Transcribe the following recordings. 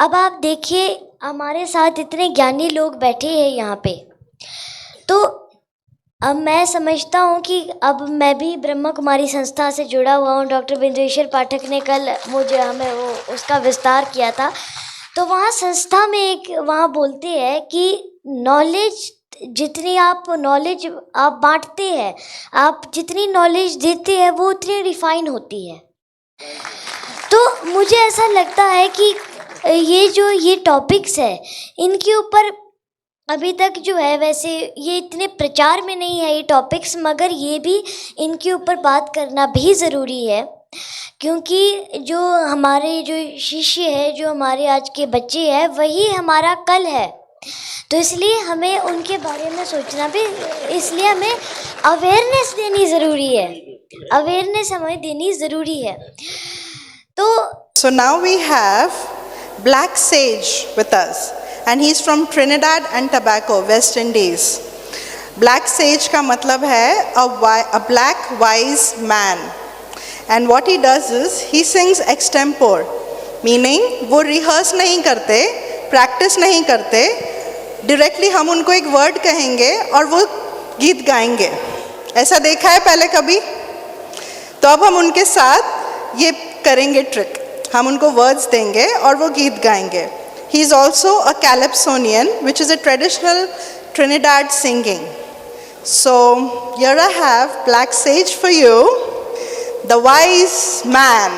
अब आप देखिए हमारे साथ इतने ज्ञानी लोग बैठे हैं यहाँ पे, तो अब मैं समझता हूँ कि अब मैं भी ब्रह्मा कुमारी संस्था से जुड़ा हुआ हूँ। डॉक्टर बिंदेश्वर पाठक ने कल मुझे हमें वो उसका विस्तार किया था। तो वहाँ संस्था में एक वहाँ बोलते हैं कि नॉलेज जितनी आप नॉलेज आप बांटते हैं, आप जितनी नॉलेज देते हैं वो उतनी रिफाइन होती है। तो मुझे ऐसा लगता है कि ये टॉपिक्स है इनके ऊपर अभी तक जो है वैसे ये इतने प्रचार में नहीं है ये टॉपिक्स, मगर ये भी इनके ऊपर बात करना भी ज़रूरी है, क्योंकि जो हमारे जो शिष्य है, जो हमारे आज के बच्चे हैं, वही हमारा कल है। तो इसलिए हमें उनके बारे में सोचना भी, इसलिए हमें अवेयरनेस देनी ज़रूरी है, अवेयरनेस हमें देनी ज़रूरी है। तो So now we have Black Sage with us. And he's from Trinidad and Tobago, West Indies. Black Sage का मतलब है a black wise man. And what he does is he sings extempore, meaning वो rehearse नहीं करते, practice नहीं करते, directly हम उनको एक word कहेंगे और वो गीत गाएंगे। ऐसा देखा है पहले कभी? तो अब हम उनके साथ ये करेंगे trick, हम उनको words देंगे और वो गीत गाएंगे। He is also a calypsonian, which is a traditional Trinidad singing. So here I have Black Sage for you, the wise man.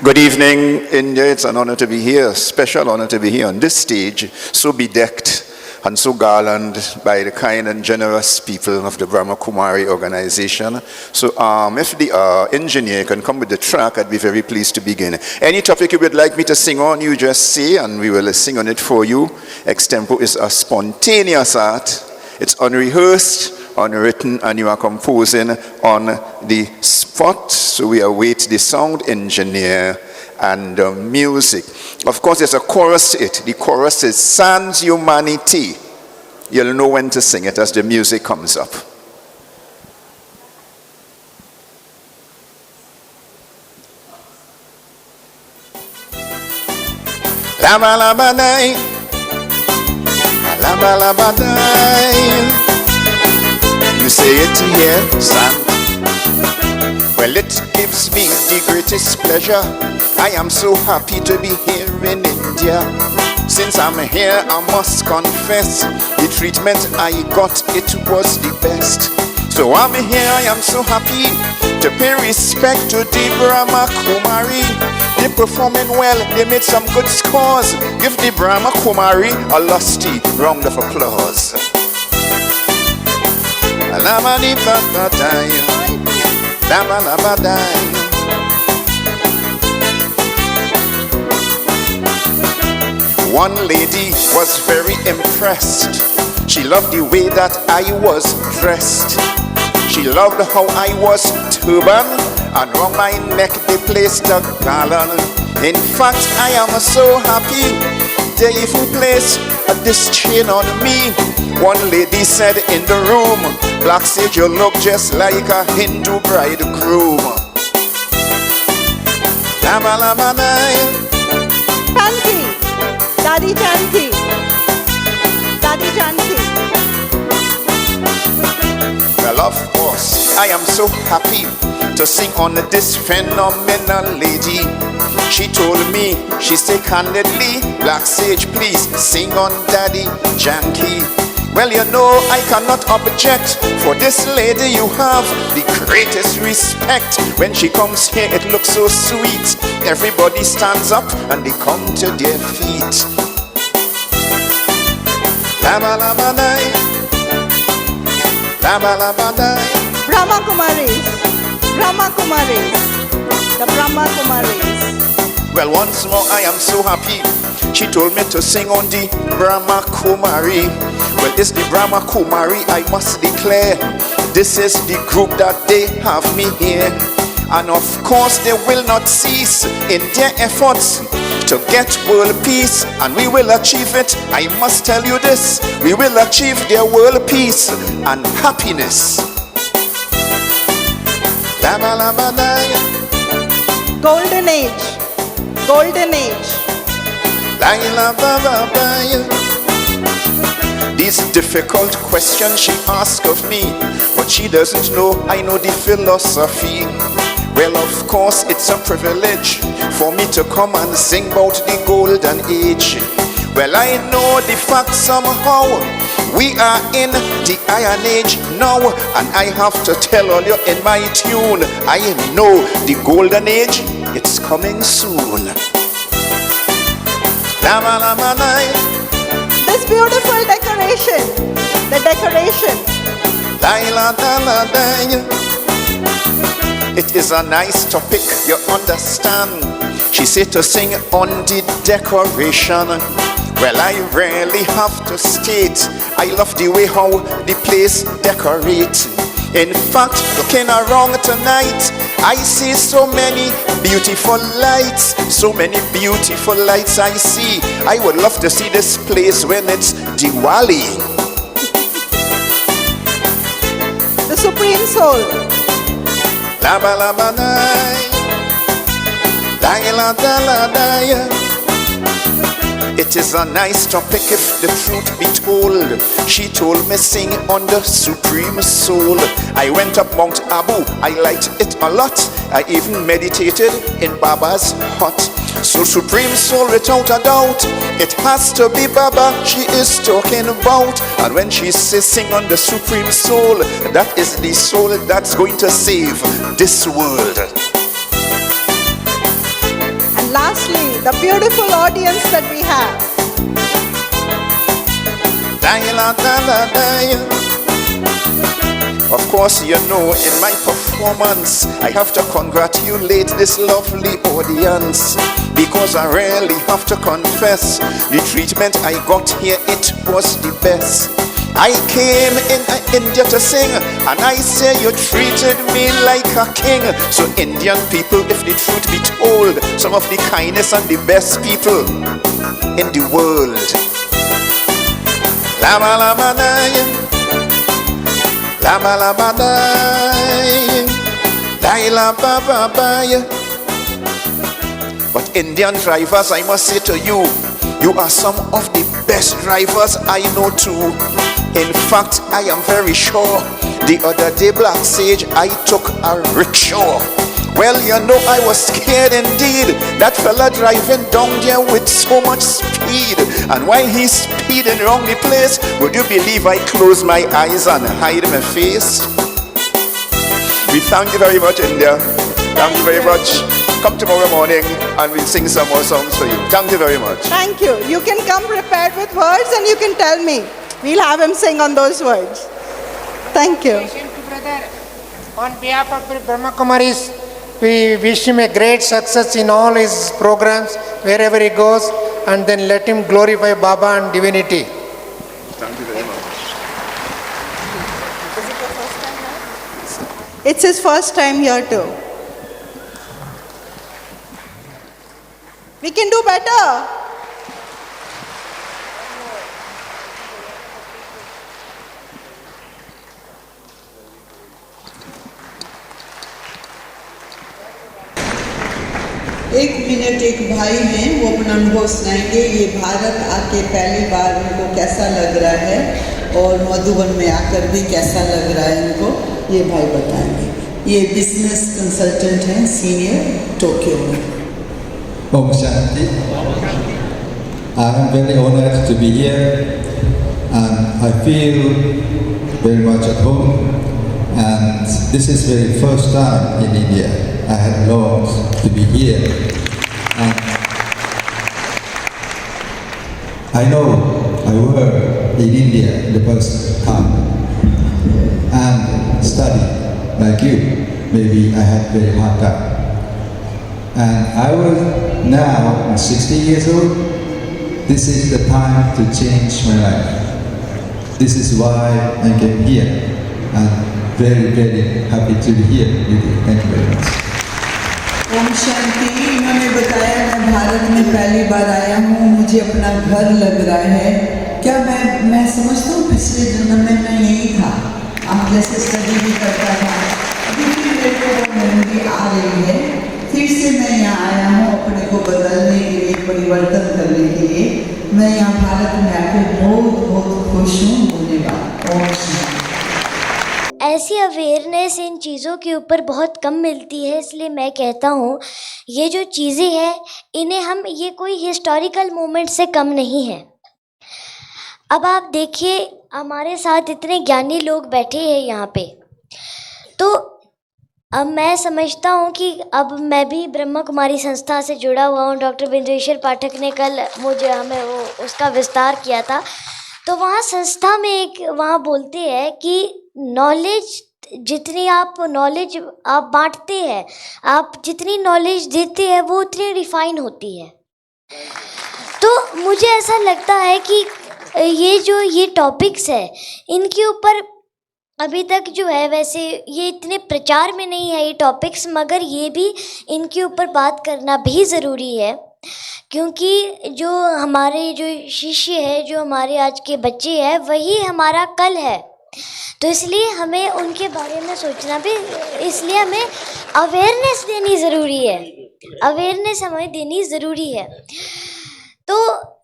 Good evening, India. It's an honor to be here, special honor to be here on this stage, so bedecked and so garlanded by the kind and generous people of the Brahma Kumari organization. So if the engineer can come with the track, I'd be very pleased to begin. Any topic you would like me to sing on, you just say and we will sing on it for you. Extempo is a spontaneous art. It's unrehearsed, unwritten, and you are composing on the spot. So we await the sound engineer and music. Of course, there's a chorus to it. The chorus is Sans Humanity. You'll know when to sing it as the music comes up. Lama lama day, lama lama day. You say it here, son. Well, it gives me the greatest pleasure. I am so happy to be here in India. Since I'm here, I must confess, the treatment I got, it was the best. So I'm here, I am so happy to pay respect to the Brahma Kumari. They're performing well, they made some good scores. Give the Brahma Kumari a lusty round of applause. One lady was very impressed. She loved the way that I was dressed. She loved how I was turban, and round my neck they placed a garland. In fact, I am so happy they even placed this chain on me. One lady said in the room, Black Sage, you look just like a Hindu bridegroom. Lama lama nai. Chanti, Dadi Chanti, Dadi Chanti. Well, of course, I am so happy to sing on this phenomenal lady. She told me, she said candidly, Black Sage, please sing on Daddy Yankee. Well, you know, I cannot object. For this lady you have the greatest respect. When she comes here, it looks so sweet. Everybody stands up and they come to their feet. Lama lama nai, lama lama nai. Brahma Kumaris, Brahma Kumaris, the Brahma Kumaris. Well, once more, I am so happy. She told me to sing on the Brahma Kumari. Well, it's the Brahma Kumari, I must declare. This is the group that they have me here. And of course, they will not cease in their efforts to get world peace. And we will achieve it. I must tell you this. We will achieve their world peace and happiness. Lama lama naya. Golden golden age. Laila Baba. These difficult questions she asks of me, but she doesn't know I know the philosophy. Well, of course, it's a privilege for me to come and sing about the golden age. Well, I know the fact somehow. We are in the iron age now, and I have to tell all you in my tune, I know the golden age, it's coming soon. Lama lama nai. This beautiful decoration, the decoration. Laila la la. It is a nice topic, you understand. She said to sing on the decoration. Well, I really have to state, I love the way how the place decorates. In fact, looking around tonight, I see so many beautiful lights. So many beautiful lights I see. I would love to see this place when it's Diwali. The Supreme Soul. Laba laba nai. Daila dala daya. It is a nice topic if the truth be told. She told me sing on the Supreme Soul. I went up Mount Abu, I liked it a lot. I even meditated in Baba's hut. So Supreme Soul, without a doubt, it has to be Baba she is talking about. And when she says sing on the Supreme Soul, that is the soul that's going to save this world. Lastly, the beautiful audience that we have. Of course, you know, in my performance, I have to congratulate this lovely audience, because I really have to confess, the treatment I got here, it was the best. I came in India to sing, and I say you treated me like a king. So Indian people, if the truth be told, some of the kindest and the best people in the world. Lama lama nai, lama lama nai, daila baba baya. But Indian drivers, I must say to you, you are some of the best drivers I know too. In fact, I am very sure the other day, Black Sage, I took a rickshaw. Well, you know, I was scared indeed. That fella driving down there with so much speed. And while he's speeding around the place, would you believe I closed my eyes and hide my face? We thank you very much, India. Thank you very much. Come tomorrow morning and we'll sing some more songs for you. Thank you very much. Thank you. You can come prepared with words and you can tell me. We'll have him sing on those words. Thank you. Brother, on behalf of Brahma Kumaris, we wish him a great success in all his programs, wherever he goes, and then let him glorify Baba and divinity. Thank you very much. It's his first time here too. We can do better. एक minute एक भाई हैं, वो अपना अनुभव सुनाएंगे। ये भारत आके पहली बार उनको कैसा लग रहा है और मधुबन में आकर भी कैसा लग रहा है उनको, ये भाई बताएंगे। ये बिजनेस कंसल्टेंट हैं, सीनियर टोक्यो में। Om Shanti. I am very honored to be here, and I feel very much at home. And this is very first time in India. I had longed to be here. And I know I work in India the first time and study like you. Maybe I had very hard time. And I was now 60 years old. This is the time to change my life. This is why I came here. And very, very happy to be here with you. Thank you very much. Om Shanti. इन्होंने बताया मैं भारत में पहली बार आया हूँ, मुझे अपना घर लग रहा है। क्या मैं समझता हूँ पिछले जन्म में मैं यही था, आप जैसे स्टडी भी करता था। अभी भी मेरे को वो मेमोरी आ रही है, फिर से मैं यहाँ आया हूँ अपने को बदल परिवर्तन करने के लिए। मैं यहाँ भारत में आकर बहुत बहुत खुश हूँ। धन्यवाद। ओम शांति। ऐसी अवेयरनेस इन चीज़ों के ऊपर बहुत कम मिलती है, इसलिए मैं कहता हूँ ये जो चीज़ें हैं इन्हें हम, ये कोई हिस्टोरिकल मोमेंट से कम नहीं है। अब आप देखिए हमारे साथ इतने ज्ञानी लोग बैठे हैं यहाँ पे, तो अब मैं समझता हूँ कि अब मैं भी ब्रह्मा कुमारी संस्था से जुड़ा हुआ हूँ। डॉक्टर बिंदेश्वर पाठक ने कल हमें वो उसका विस्तार किया था, तो वहाँ संस्था में एक वहाँ बोलते हैं कि नॉलेज जितनी आप बांटते हैं, आप जितनी नॉलेज देते हैं वो उतनी रिफाइन होती है। तो मुझे ऐसा लगता है कि ये टॉपिक्स है इनके ऊपर अभी तक जो है, वैसे ये इतने प्रचार में नहीं है ये टॉपिक्स, मगर ये भी इनके ऊपर बात करना भी ज़रूरी है, क्योंकि जो हमारे जो शिष्य है, जो हमारे आज के बच्चे हैं, वही हमारा कल है। तो इसलिए हमें उनके बारे में सोचना भी, इसलिए हमें अवेयरनेस देनी ज़रूरी है, अवेयरनेस हमें देनी ज़रूरी है। तो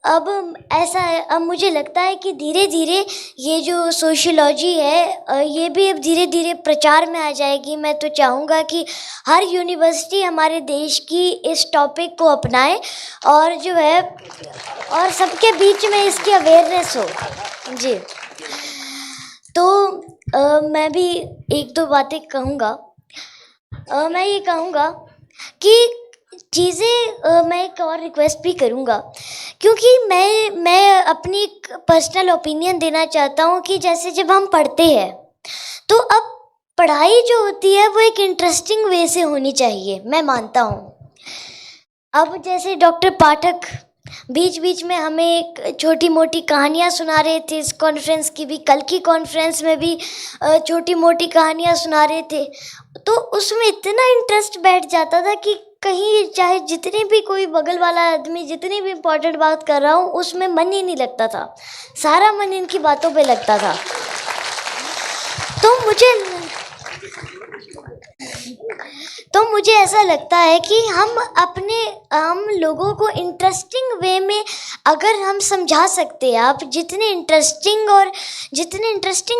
अब ऐसा है, अब मुझे लगता है कि धीरे धीरे ये जो सोशियोलॉजी है ये भी अब धीरे धीरे प्रचार में आ जाएगी। मैं तो चाहूँगा कि हर यूनिवर्सिटी हमारे देश की इस टॉपिक को अपनाए और जो है और सबके बीच में इसकी अवेयरनेस हो। जी, तो मैं भी एक दो बातें कहूँगा। मैं ये कहूँगा कि चीज़ें मैं एक और रिक्वेस्ट भी करूँगा, क्योंकि मैं अपनी एक पर्सनल ओपिनियन देना चाहता हूँ कि जैसे जब हम पढ़ते हैं तो अब पढ़ाई जो होती है वो एक इंटरेस्टिंग वे से होनी चाहिए, मैं मानता हूँ। अब जैसे डॉक्टर पाठक बीच बीच में हमें एक छोटी मोटी कहानियाँ सुना रहे थे, इस कॉन्फ्रेंस की भी, कल की कॉन्फ्रेंस में भी छोटी मोटी कहानियाँ सुना रहे थे, तो उसमें इतना इंटरेस्ट बैठ जाता था कि कहीं चाहे जितनी भी कोई बगल वाला आदमी जितनी भी इम्पोर्टेंट बात कर रहा हूँ उसमें मन ही नहीं लगता था, सारा मन इनकी बातों पे लगता था। तो मुझे ऐसा लगता है कि हम लोगों को इंटरेस्टिंग वे में अगर हम समझा सकते हैं, आप जितने इंटरेस्टिंग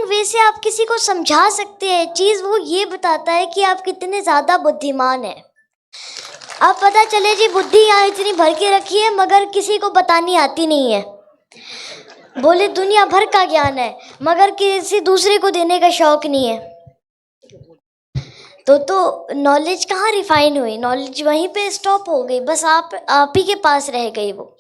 वे से आप किसी को समझा सकते हैं चीज़, वो ये बताता है कि आप कितने ज़्यादा बुद्धिमान हैं। अब पता चले जी बुद्धि यहाँ इतनी भर के रखी है मगर किसी को बतानी आती नहीं है, बोले दुनिया भर का ज्ञान है मगर किसी दूसरे को देने का शौक नहीं है, तो नॉलेज कहाँ रिफाइन हुई, नॉलेज वहीं पे स्टॉप हो गई, बस आप ही के पास रह गई वो।